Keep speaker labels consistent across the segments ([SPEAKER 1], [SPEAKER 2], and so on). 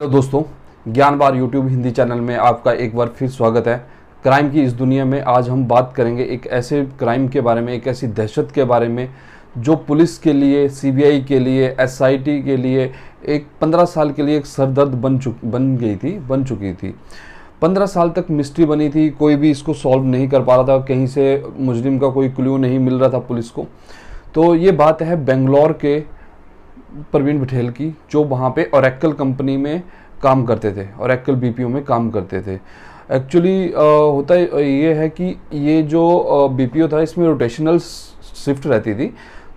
[SPEAKER 1] तो दोस्तों, ज्ञान बार यूट्यूब हिंदी चैनल में आपका एक बार फिर स्वागत है। क्राइम की इस दुनिया में आज हम बात करेंगे एक ऐसे क्राइम के बारे में, एक ऐसी दहशत के बारे में जो पुलिस के लिए, सीबीआई के लिए, एसआईटी के लिए एक 15 साल के लिए एक सरदर्द बन चुकी थी। 15 साल तक मिस्ट्री बनी थी, कोई भी इसको सॉल्व नहीं कर पा रहा था, कहीं से मुजरिम का कोई क्लू नहीं मिल रहा था पुलिस को। तो ये बात है बेंगलोर के प्रवीण बठेल की, जो वहाँ पे ओरेकल कंपनी में काम करते थे, ओरेकल बीपीओ में काम करते थे। एक्चुअली होता ये है कि ये जो बीपीओ था इसमें रोटेशनल शिफ्ट रहती थी।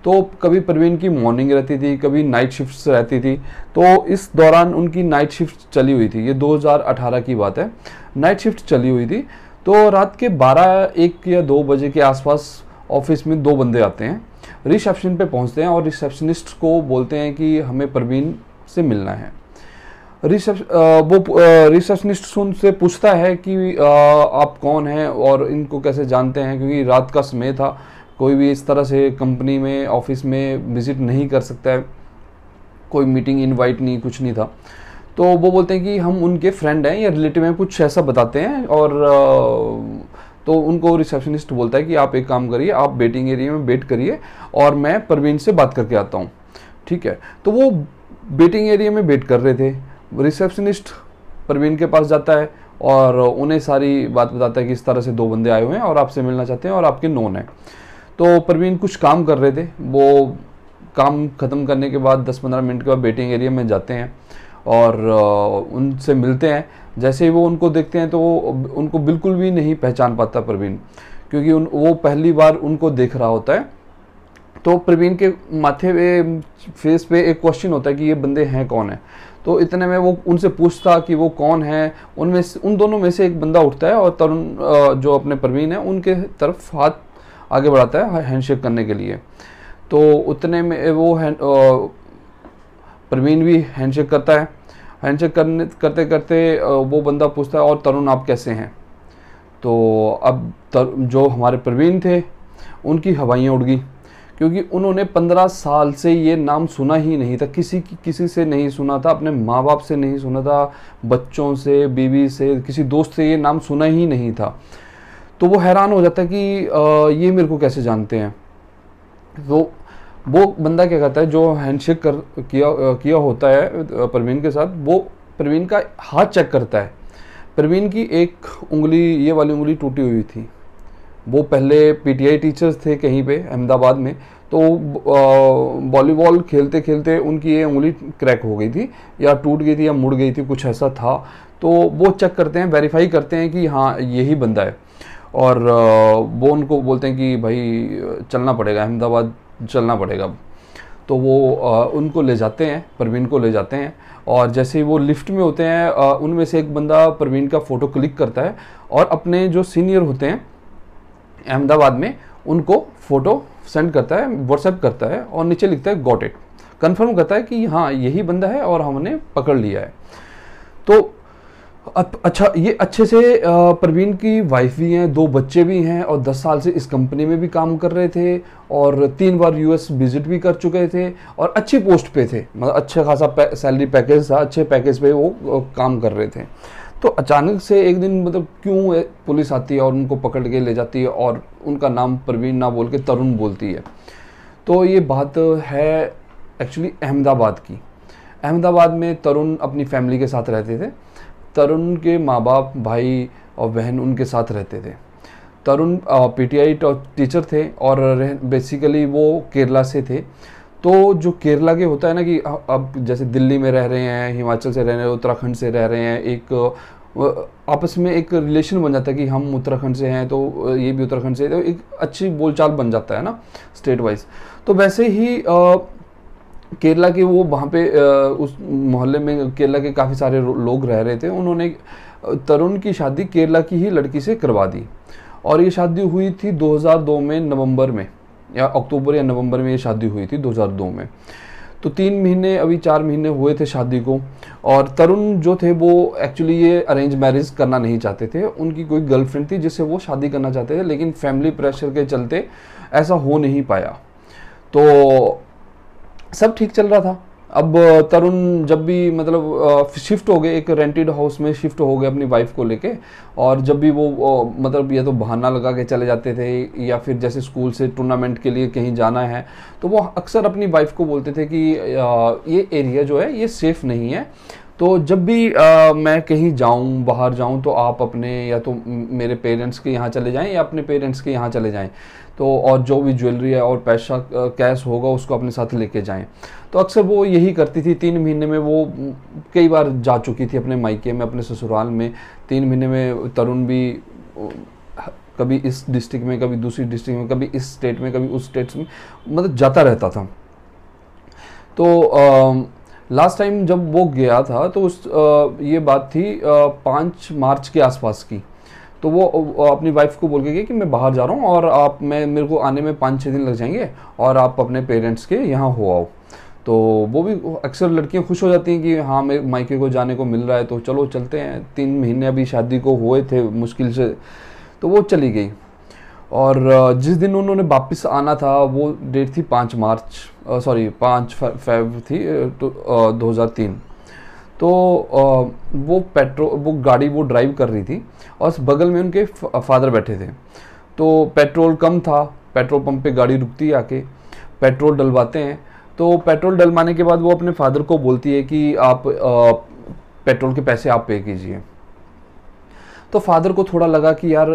[SPEAKER 1] तो कभी प्रवीण की मॉर्निंग रहती थी, कभी नाइट शिफ्ट रहती थी। तो इस दौरान उनकी नाइट शिफ्ट चली हुई थी, ये 2018 की बात है, नाइट शिफ्ट चली हुई थी। तो रात के 12, 1 या 2 बजे के आसपास ऑफिस में 2 बंदे आते हैं, रिसेप्शन पे पहुंचते हैं और रिसेप्शनिस्ट को बोलते हैं कि हमें प्रवीण से मिलना है। रिसेप्शनिस्ट उनसे पूछता है कि आप कौन हैं और इनको कैसे जानते हैं, क्योंकि रात का समय था, कोई भी इस तरह से कंपनी में, ऑफिस में विजिट नहीं कर सकता है, कोई मीटिंग इनवाइट नहीं, कुछ नहीं था। तो वो बोलते हैं कि हम उनके फ्रेंड हैं या रिलेटिव हैं, कुछ ऐसा बताते हैं। और तो उनको रिसेप्शनिस्ट बोलता है कि आप एक काम करिए, आप वेटिंग एरिया में वेट करिए और मैं प्रवीण से बात करके आता हूँ, ठीक है। तो वो वेटिंग एरिया में वेट कर रहे थे। रिसेप्शनिस्ट प्रवीण के पास जाता है और उन्हें सारी बात बताता है कि इस तरह से 2 बंदे आए हुए हैं और आपसे मिलना चाहते हैं और आपके नोन है। तो प्रवीण कुछ काम कर रहे थे, वो काम ख़त्म करने के बाद 10-15 मिनट के बाद वेटिंग एरिया में जाते हैं और उनसे मिलते हैं। जैसे ही वो उनको देखते हैं तो उनको बिल्कुल भी नहीं पहचान पाता प्रवीण, क्योंकि वो पहली बार उनको देख रहा होता है। तो प्रवीण के माथे पे, फेस पे एक क्वेश्चन होता है कि ये बंदे हैं कौन है। तो इतने में वो उनसे पूछता कि वो कौन है। उन दोनों में से एक बंदा उठता है और तरुण, जो अपने प्रवीण है, उनके तरफ हाथ आगे बढ़ाता है हैंडशेक करने के लिए। तो उतने में वो प्रवीण भी हैंडशेक करता है। हैंडशेक करते करते वो बंदा पूछता है, और तरुण आप कैसे हैं। तो अब जो हमारे प्रवीण थे उनकी हवाइयाँ उड़ गई, क्योंकि उन्होंने 15 साल से ये नाम सुना ही नहीं था, किसी से नहीं सुना था, अपने माँ बाप से नहीं सुना था, बच्चों से, बीवी से, किसी दोस्त से ये नाम सुना ही नहीं था। तो वो हैरान हो जाता है कि ये मेरे को कैसे जानते हैं। तो वो बंदा क्या करता है, जो हैंडशेक किया होता है प्रवीण के साथ, वो प्रवीण का हाथ चेक करता है। प्रवीण की एक उंगली, ये वाली उंगली टूटी हुई थी। वो पहले पीटीआई टीचर्स थे कहीं पे अहमदाबाद में। तो वॉलीबॉल खेलते खेलते उनकी ये उंगली क्रैक हो गई थी, या टूट गई थी, या मुड़ गई थी, कुछ ऐसा था। तो वो चेक करते हैं, वेरीफाई करते हैं कि हाँ यही बंदा है। और वो उनको बोलते हैं कि भाई चलना पड़ेगा, अहमदाबाद चलना पड़ेगा। तो वो उनको ले जाते हैं, प्रवीण को ले जाते हैं। और जैसे ही वो लिफ्ट में होते हैं, उनमें से एक बंदा प्रवीण का फ़ोटो क्लिक करता है और अपने जो सीनियर होते हैं अहमदाबाद में, उनको फ़ोटो सेंड करता है, व्हाट्सएप करता है, और नीचे लिखता है गॉट इट, कन्फर्म करता है कि हाँ यही बंदा है और हमने पकड़ लिया है। तो अच्छा, ये अच्छे से प्रवीण की वाइफ भी हैं, 2 बच्चे भी हैं, और 10 साल से इस कंपनी में भी काम कर रहे थे, और 3 बार यूएस विजिट भी कर चुके थे, और अच्छी पोस्ट पे थे, मतलब अच्छा खासा सैलरी पैकेज था, अच्छे पैकेज पे वो काम कर रहे थे। तो अचानक से एक दिन, मतलब क्यों पुलिस आती है और उनको पकड़ के ले जाती है और उनका नाम प्रवीण ना बोल के तरुण बोलती है। तो ये बात है एक्चुअली अहमदाबाद की। अहमदाबाद में तरुण अपनी फैमिली के साथ रहते थे। तरुण के माँ बाप, भाई और बहन उनके साथ रहते थे। तरुण पीटीआई टीचर थे और बेसिकली वो केरला से थे। तो जो केरला के होता है ना कि अब जैसे दिल्ली में रह रहे हैं, हिमाचल से रह रहे हैं, उत्तराखंड से रह रहे हैं, एक आपस में एक रिलेशन बन जाता है कि हम उत्तराखंड से हैं तो ये भी उत्तराखंड से, तो एक अच्छी बोलचाल बन जाता है ना स्टेट वाइज। तो वैसे ही केरला के वो वहाँ पे उस मोहल्ले में केरला के काफ़ी सारे लोग रह रहे थे। उन्होंने तरुण की शादी केरला की ही लड़की से करवा दी, और ये शादी हुई थी 2002 में, नवंबर में, या अक्टूबर या नवंबर में ये शादी हुई थी 2002 में। तो 3 महीने, अभी 4 महीने हुए थे शादी को। और तरुण जो थे वो एक्चुअली ये अरेंज मैरिज करना नहीं चाहते थे, उनकी कोई गर्लफ्रेंड थी जिससे वो शादी करना चाहते थे, लेकिन फैमिली प्रेशर के चलते ऐसा हो नहीं पाया। तो सब ठीक चल रहा था, अब तरुण जब भी मतलब शिफ्ट हो गए, एक रेंटेड हाउस में शिफ्ट हो गए अपनी वाइफ को लेके, और जब भी वो मतलब या तो बहाना लगा के चले जाते थे, या फिर जैसे स्कूल से टूर्नामेंट के लिए कहीं जाना है, तो वो अक्सर अपनी वाइफ को बोलते थे कि ये एरिया जो है ये सेफ़ नहीं है, तो जब भी मैं कहीं जाऊं, बाहर जाऊं, तो आप अपने या तो मेरे पेरेंट्स के यहाँ चले जाएं या अपने पेरेंट्स के यहाँ चले जाएं, तो और जो भी ज्वेलरी है और पैसा कैश होगा उसको अपने साथ लेके जाएं। तो अक्सर वो यही करती थी। 3 महीने में वो कई बार जा चुकी थी अपने मायके में, अपने ससुराल में। 3 महीने में तरुण भी कभी इस डिस्ट्रिक्ट में, कभी दूसरी डिस्ट्रिक्ट में, कभी इस स्टेट में, कभी उस स्टेट में, मतलब जाता रहता था। तो लास्ट टाइम जब वो गया था तो ये बात थी 5 मार्च के आसपास की। तो वो अपनी वाइफ को बोल के गया कि मैं बाहर जा रहा हूँ और मेरे को आने में 5-6 दिन लग जाएंगे, और आप अपने पेरेंट्स के यहाँ हो आओ। तो वो भी अक्सर लड़कियां खुश हो जाती हैं कि हाँ मेरे मायके को जाने को मिल रहा है, तो चलो चलते हैं। 3 महीने अभी शादी को हुए थे मुश्किल से, तो वो चली गई। और जिस दिन उन्होंने वापस आना था वो डेट थी 5 मार्च, सॉरी 5 फेब थी 2003। तो वो गाड़ी वो ड्राइव कर रही थी और बगल में उनके फादर बैठे थे। तो पेट्रोल कम था, पेट्रोल पंप पे गाड़ी रुकती है, आके पेट्रोल डलवाते हैं। तो पेट्रोल डलवाने के बाद वो अपने फादर को बोलती है कि आप पेट्रोल के पैसे आप पे कीजिए। तो फादर को थोड़ा लगा कि यार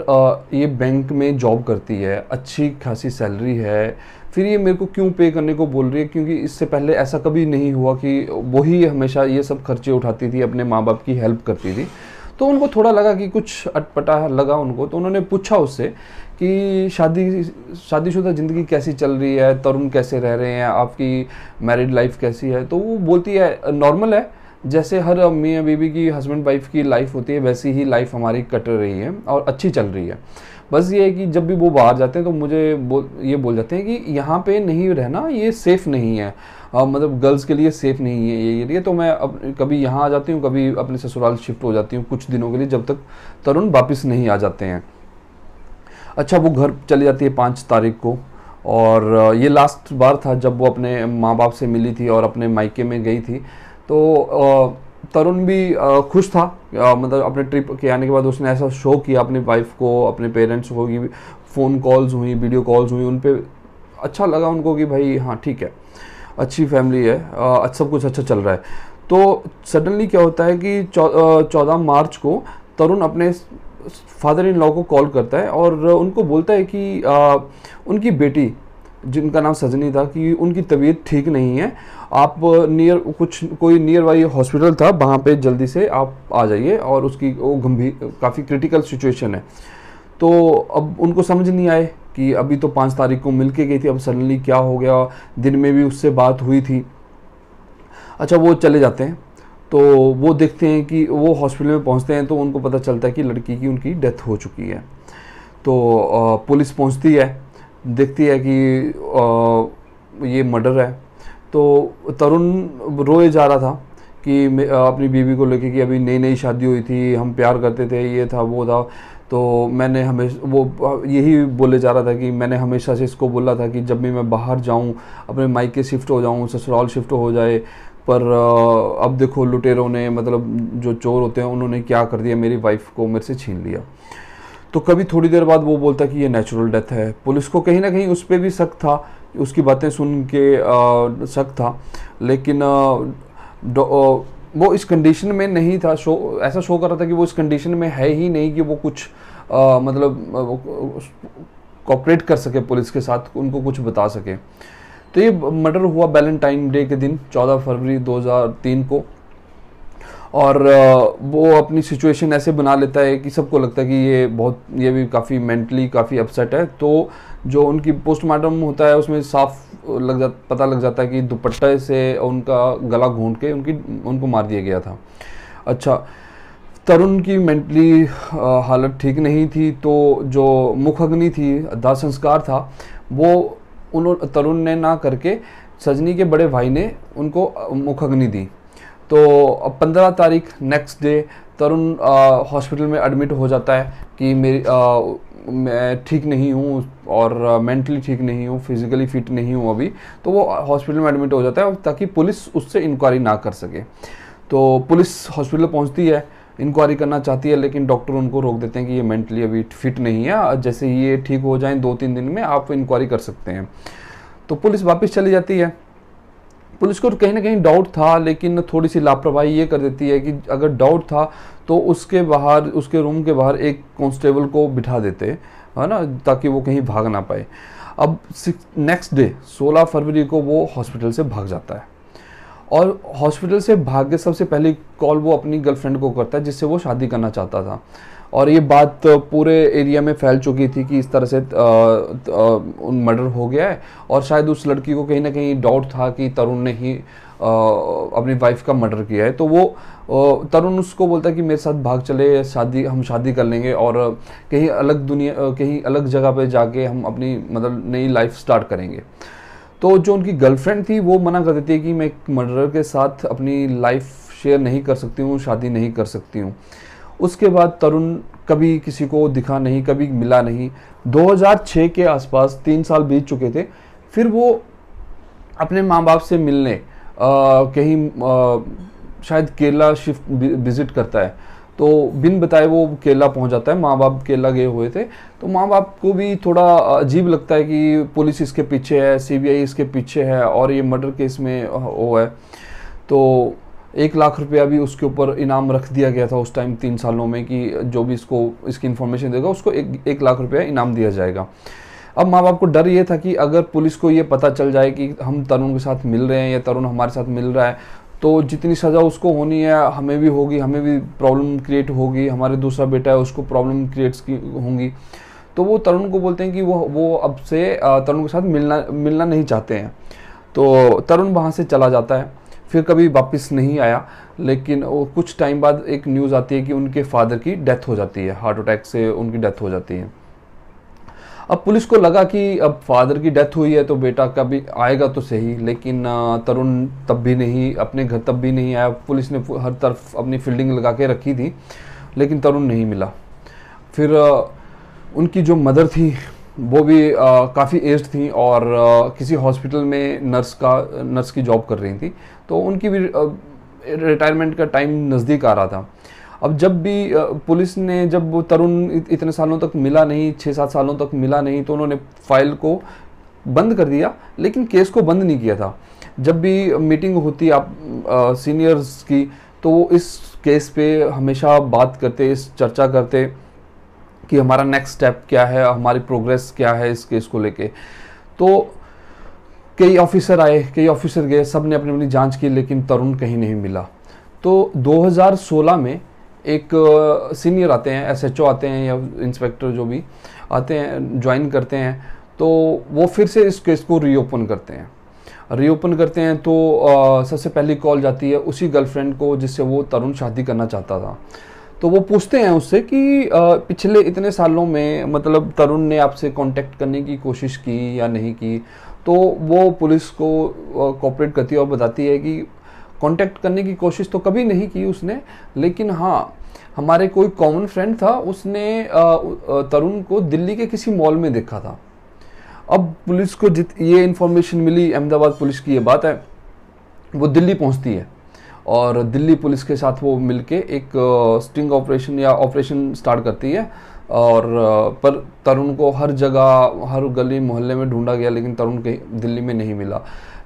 [SPEAKER 1] ये बैंक में जॉब करती है, अच्छी खासी सैलरी है, फिर ये मेरे को क्यों पे करने को बोल रही है, क्योंकि इससे पहले ऐसा कभी नहीं हुआ कि वही हमेशा ये सब खर्चे उठाती थी, अपने माँ बाप की हेल्प करती थी। तो उनको थोड़ा लगा कि कुछ अटपटा लगा उनको। तो उन्होंने पूछा उससे कि शादीशुदा ज़िंदगी कैसी चल रही है, तरुण कैसे रह रहे हैं, आपकी मैरिड लाइफ कैसी है। तो वो बोलती है नॉर्मल है, जैसे हर मियाँ बीवी की, हस्बैंड वाइफ की लाइफ होती है वैसी ही लाइफ हमारी कट रही है और अच्छी चल रही है। बस ये है कि जब भी वो बाहर जाते हैं तो मुझे ये बोल जाते हैं कि यहाँ पे नहीं रहना, ये सेफ़ नहीं है, मतलब गर्ल्स के लिए सेफ़ नहीं है ये एरिया। तो मैं कभी यहाँ आ जाती हूँ, कभी अपने ससुराल शिफ्ट हो जाती हूँ कुछ दिनों के लिए, जब तक तरुण वापस नहीं आ जाते हैं। अच्छा, वो घर चली जाती है 5 तारीख को, और ये लास्ट बार था जब वो अपने माँ बाप से मिली थी और अपने मायके में गई थी। तो तरुण भी खुश था, मतलब अपने ट्रिप के आने के बाद उसने ऐसा शो किया अपनी वाइफ को, अपने पेरेंट्स को, कि फ़ोन कॉल्स हुई, वीडियो कॉल्स हुई, उन पे अच्छा लगा उनको कि भाई हाँ ठीक है, अच्छी फैमिली है, सब कुछ अच्छा चल रहा है। तो सडनली क्या होता है कि 14 मार्च को तरुण अपने फादर इन लॉ को कॉल करता है और उनको बोलता है कि उनकी बेटी, जिनका नाम सजनी था, कि उनकी तबीयत ठीक नहीं है, आप कोई नियर बाई हॉस्पिटल था, वहाँ पे जल्दी से आप आ जाइए, और उसकी वो गंभीर, काफ़ी क्रिटिकल सिचुएशन है। तो अब उनको समझ नहीं आए कि अभी तो 5 तारीख को मिल के गई थी, अब सडनली क्या हो गया, दिन में भी उससे बात हुई थी। अच्छा, वो चले जाते हैं, तो वो देखते हैं कि वो हॉस्पिटल में पहुंचते हैं तो उनको पता चलता है कि लड़की की उनकी डेथ हो चुकी है। तो पुलिस पहुंचती है, देखती है कि ये मर्डर है। तो तरुण रोए जा रहा था कि अपनी बीवी को लेके कि अभी नई नई शादी हुई थी, हम प्यार करते थे, ये था वो था। तो मैंने हमेशा, वो यही बोले जा रहा था कि मैंने हमेशा से इसको बोला था कि जब भी मैं बाहर जाऊं, अपने मायके शिफ्ट हो जाऊं, ससुराल शिफ्ट हो जाए, पर अब देखो लुटेरों ने, मतलब जो चोर होते हैं, उन्होंने क्या कर दिया, मेरी वाइफ को मेरे से छीन लिया। तो कभी थोड़ी देर बाद वो बोलता कि ये नेचुरल डेथ है। पुलिस को कहीं ना कहीं उस पर भी शक था, उसकी बातें सुन के शक था, लेकिन वो इस कंडीशन में नहीं था, ऐसा शो कर रहा था कि वो इस कंडीशन में है ही नहीं कि वो कुछ मतलब कोऑपरेट कर सके पुलिस के साथ, उनको कुछ बता सके। तो ये मर्डर हुआ वैलेंटाइन डे के दिन 14 फरवरी 2003 को, और वो अपनी सिचुएशन ऐसे बना लेता है कि सबको लगता है कि ये भी काफ़ी मेंटली काफ़ी अपसेट है। तो जो उनकी पोस्टमार्टम होता है उसमें साफ पता लग जाता है कि दुपट्टे से उनका गला घोंट के उनको मार दिया गया था। अच्छा, तरुण की मेंटली हालत ठीक नहीं थी, तो जो मुखअग्नि थी, दाह संस्कार था, वो तरुण ने ना करके सजनी के बड़े भाई ने उनको मुखअग्नि दी। तो अब 15 तारीख नेक्स्ट डे तरुण हॉस्पिटल में एडमिट हो जाता है कि मैं ठीक नहीं हूँ और मेंटली ठीक नहीं हूँ, फिजिकली फिट नहीं हूँ अभी, तो वो हॉस्पिटल में एडमिट हो जाता है ताकि पुलिस उससे इंक्वायरी ना कर सके। तो पुलिस हॉस्पिटल पहुँचती है, इंक्वायरी करना चाहती है, लेकिन डॉक्टर उनको रोक देते हैं कि ये मेंटली अभी फिट नहीं है, जैसे ही ये ठीक हो जाए 2-3 दिन में आप इंक्वायरी कर सकते हैं। तो पुलिस वापस चली जाती है। पुलिस को कहीं ना कहीं डाउट था, लेकिन थोड़ी सी लापरवाही ये कर देती है कि अगर डाउट था तो उसके बाहर, उसके रूम के बाहर एक कांस्टेबल को बिठा देते, है ना, ताकि वो कहीं भाग ना पाए। अब नेक्स्ट डे 16 फरवरी को वो हॉस्पिटल से भाग जाता है, और हॉस्पिटल से भाग के सबसे पहली कॉल वो अपनी गर्लफ्रेंड को करता है जिससे वो शादी करना चाहता था। और ये बात पूरे एरिया में फैल चुकी थी कि इस तरह से मर्डर हो गया है, और शायद उस लड़की को कहीं ना कहीं डाउट था कि तरुण ने ही अपनी वाइफ का मर्डर किया है। तो वो तरुण उसको बोलता है कि मेरे साथ भाग चले, हम शादी कर लेंगे और कहीं अलग दुनिया, कहीं अलग जगह पे जाके हम अपनी मतलब नई लाइफ स्टार्ट करेंगे। तो जो उनकी गर्लफ्रेंड थी वो मना कर देती है कि मैं एक मर्डरर के साथ अपनी लाइफ शेयर नहीं कर सकती हूँ, शादी नहीं कर सकती हूँ। उसके बाद तरुण कभी किसी को दिखा नहीं, कभी मिला नहीं। 2006 के आसपास 3 साल बीत चुके थे, फिर वो अपने माँ बाप से मिलने कहीं शायद केरला शिफ्ट विजिट करता है। तो बिन बताए वो केरला पहुंच जाता है, माँ बाप केरला गए हुए थे। तो माँ बाप को भी थोड़ा अजीब लगता है कि पुलिस इसके पीछे है, सीबीआई इसके पीछे है और ये मर्डर केस में वो है। तो 1 लाख रुपया भी उसके ऊपर इनाम रख दिया गया था उस टाइम 3 सालों में, कि जो भी इसको इसकी इन्फॉर्मेशन देगा उसको 1 लाख रुपया इनाम दिया जाएगा। अब माँ बाप को डर ये था कि अगर पुलिस को ये पता चल जाए कि हम तरुण के साथ मिल रहे हैं या तरुण हमारे साथ मिल रहा है, तो जितनी सज़ा उसको होनी है हमें भी होगी, हमें भी प्रॉब्लम क्रिएट होगी, हमारे दूसरा बेटा है उसको प्रॉब्लम क्रिएट्स की होंगी। तो वो तरुण को बोलते हैं कि वो अब से तरुण के साथ मिलना नहीं चाहते हैं। तो तरुण वहाँ से चला जाता है, फिर कभी वापस नहीं आया। लेकिन कुछ टाइम बाद एक न्यूज़ आती है कि उनके फादर की डेथ हो जाती है, हार्ट अटैक से उनकी डेथ हो जाती है। अब पुलिस को लगा कि अब फादर की डेथ हुई है तो बेटा कभी आएगा तो सही, लेकिन तरुण तब भी नहीं, अपने घर तब भी नहीं आया। पुलिस ने हर तरफ अपनी फील्डिंग लगा के रखी थी, लेकिन तरुण नहीं मिला। फिर उनकी जो मदर थी वो भी काफ़ी एज्ड थी और किसी हॉस्पिटल में नर्स की जॉब कर रही थी। तो उनकी भी रिटायरमेंट का टाइम नज़दीक आ रहा था। अब जब भी पुलिस ने, जब वो तरुण इतने सालों तक मिला नहीं, 6-7 सालों तक मिला नहीं, तो उन्होंने फाइल को बंद कर दिया, लेकिन केस को बंद नहीं किया था। जब भी मीटिंग होती आप सीनियर्स की, तो वो इस केस पे हमेशा बात करते, इस चर्चा करते कि हमारा नेक्स्ट स्टेप क्या है, हमारी प्रोग्रेस क्या है इस केस को लेके। तो कई ऑफिसर आए, कई ऑफिसर गए, सब ने अपनी अपनी जांच की, लेकिन तरुण कहीं नहीं मिला। तो 2016 में एक सीनियर आते हैं, एसएचओ आते हैं या इंस्पेक्टर जो भी आते हैं, ज्वाइन करते हैं। तो वो फिर से इस केस को रीओपन करते हैं। तो सबसे पहली कॉल जाती है उसी गर्लफ्रेंड को जिससे वो तरुण शादी करना चाहता था। तो वो पूछते हैं उससे कि पिछले इतने सालों में मतलब तरुण ने आपसे कांटेक्ट करने की कोशिश की या नहीं की। तो वो पुलिस को कोऑपरेट करती है और बताती है कि कांटेक्ट करने की कोशिश तो कभी नहीं की उसने, लेकिन हाँ, हमारे कोई कॉमन फ्रेंड था, उसने तरुण को दिल्ली के किसी मॉल में देखा था। अब पुलिस को ये इन्फॉर्मेशन मिली, अहमदाबाद पुलिस की ये बात है, वो दिल्ली पहुंचती है और दिल्ली पुलिस के साथ वो मिलके एक स्टिंग ऑपरेशन या ऑपरेशन स्टार्ट करती है। और पर तरुण को हर जगह, हर गली मोहल्ले में ढूंढा गया, लेकिन तरुण कहीं दिल्ली में नहीं मिला।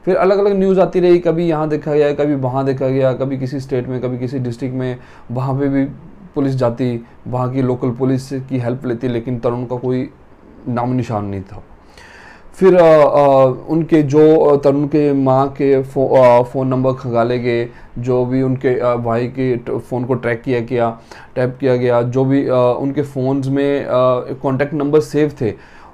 [SPEAKER 1] फिर अलग अलग न्यूज़ आती रही, कभी यहाँ देखा गया, कभी वहाँ देखा गया, कभी किसी स्टेट में, कभी किसी डिस्ट्रिक्ट में, वहाँ पे भी पुलिस जाती, वहाँ की लोकल पुलिस की हेल्प लेती, लेकिन तरुण का कोई नाम निशान नहीं था। फिर उनके जो तरुण के माँ के फ़ोन नंबर खंगाले गए, जो भी उनके भाई के फ़ोन को टैप किया गया, जो भी उनके फ़ोन्स में कॉन्टैक्ट नंबर सेव थे,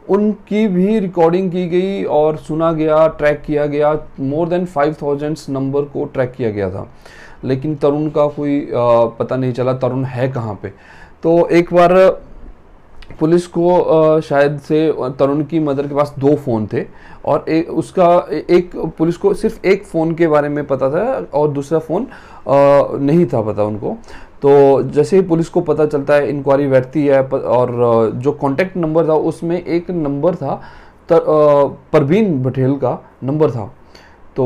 [SPEAKER 1] उनकी भी रिकॉर्डिंग की गई और सुना गया, ट्रैक किया गया। मोर देन 5000 नंबर को ट्रैक किया गया था, लेकिन तरुण का कोई पता नहीं चला, तरुण है कहाँ पे। तो एक बार पुलिस को शायद से तरुण की मदर के पास 2 फ़ोन थे, और एक पुलिस को सिर्फ एक फ़ोन के बारे में पता था और दूसरा फ़ोन नहीं था पता उनको। तो जैसे ही पुलिस को पता चलता है, इंक्वायरी बैठती है, और जो कॉन्टैक्ट नंबर था उसमें एक नंबर था परवीन पटेल का नंबर था। तो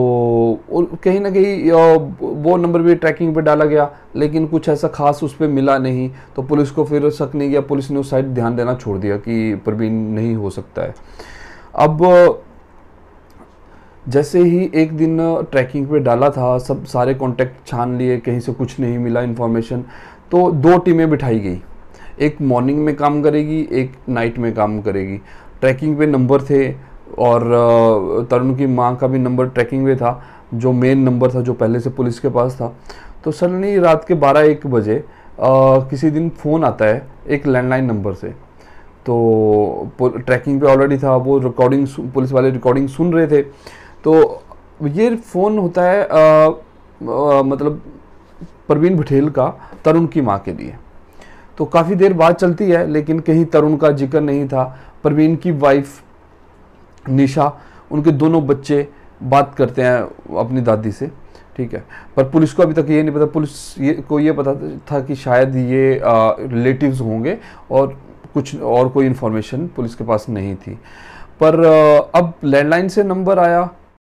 [SPEAKER 1] कहीं ना कहीं वो नंबर भी ट्रैकिंग पे डाला गया, लेकिन कुछ ऐसा खास उस पर मिला नहीं। तो पुलिस को फिर शक नहीं गया, पुलिस ने उस साइड ध्यान देना छोड़ दिया कि प्रवीण नहीं हो सकता है। अब जैसे ही एक दिन ट्रैकिंग पे डाला था, सब सारे कॉन्टैक्ट छान लिए, कहीं से कुछ नहीं मिला इन्फॉर्मेशन। तो 2 टीमें बिठाई गई, एक मॉर्निंग में काम करेगी, एक नाइट में काम करेगी। ट्रैकिंग पे नंबर थे, और तरुण की माँ का भी नंबर ट्रैकिंग में था, जो मेन नंबर था जो पहले से पुलिस के पास था। तो सडनली रात के 12-1 बजे किसी दिन फ़ोन आता है एक लैंडलाइन नंबर से। तो ट्रैकिंग पे ऑलरेडी था, वो रिकॉर्डिंग, पुलिस वाले रिकॉर्डिंग सुन रहे थे। तो ये फ़ोन होता है मतलब प्रवीण पटेल का तरुण की माँ के लिए। तो काफ़ी देर बात चलती है, लेकिन कहीं तरुण का जिक्र नहीं था। प्रवीण की वाइफ निशा, उनके दोनों बच्चे बात करते हैं अपनी दादी से, ठीक है। पर पुलिस को अभी तक ये नहीं पता, पुलिस को ये पता था कि शायद ये रिलेटिव्स होंगे, और कुछ और कोई इन्फॉर्मेशन पुलिस के पास नहीं थी। पर अब लैंडलाइन से नंबर आया,